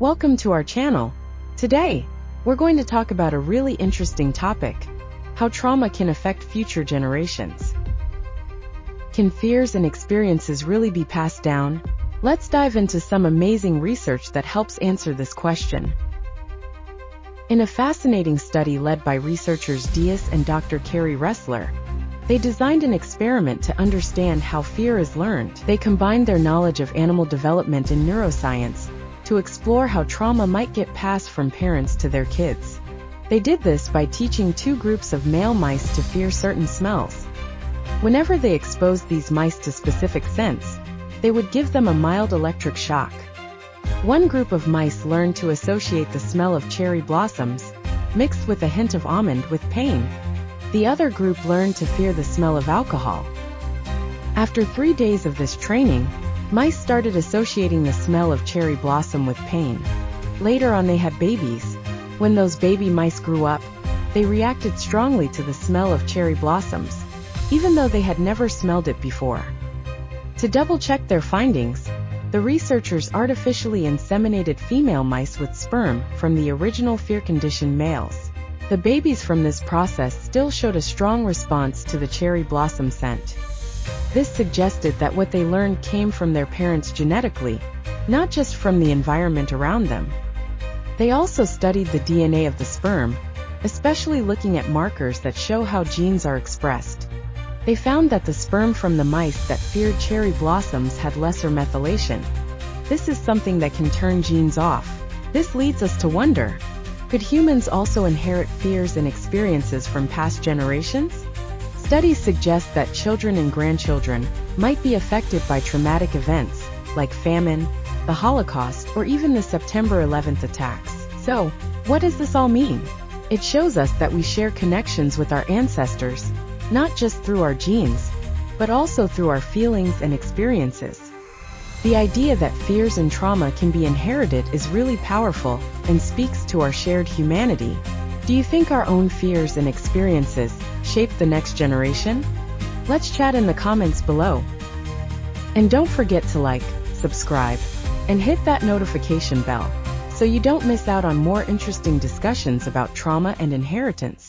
Welcome to our channel. Today, we're going to talk about a really interesting topic: how trauma can affect future generations. Can fears and experiences really be passed down? Let's dive into some amazing research that helps answer this question. In a fascinating study led by researchers Diaz and Dr. Carrie Ressler, they designed an experiment to understand how fear is learned. They combined their knowledge of animal development and neuroscience to explore how trauma might get passed from parents to their kids. They did this by teaching two groups of male mice to fear certain smells. Whenever they exposed these mice to specific scents, they would give them a mild electric shock. One group of mice learned to associate the smell of cherry blossoms, mixed with a hint of almond, with pain. The other group learned to fear the smell of alcohol. After 3 days of this training, mice started associating the smell of cherry blossom with pain. Later on, they had babies. When those baby mice grew up, they reacted strongly to the smell of cherry blossoms, even though they had never smelled it before. To double-check their findings, the researchers artificially inseminated female mice with sperm from the original fear-conditioned males. The babies from this process still showed a strong response to the cherry blossom scent. This suggested that what they learned came from their parents genetically, not just from the environment around them. They also studied the DNA of the sperm, especially looking at markers that show how genes are expressed. They found that the sperm from the mice that feared cherry blossoms had lesser methylation. This is something that can turn genes off. This leads us to wonder, could humans also inherit fears and experiences from past generations? Studies suggest that children and grandchildren might be affected by traumatic events, like famine, the Holocaust, or even the September 11th attacks. So, what does this all mean? It shows us that we share connections with our ancestors, not just through our genes, but also through our feelings and experiences. The idea that fears and trauma can be inherited is really powerful and speaks to our shared humanity. Do you think our own fears and experiences shape the next generation? Let's chat in the comments below. And don't forget to like, subscribe, and hit that notification bell so you don't miss out on more interesting discussions about trauma and inheritance.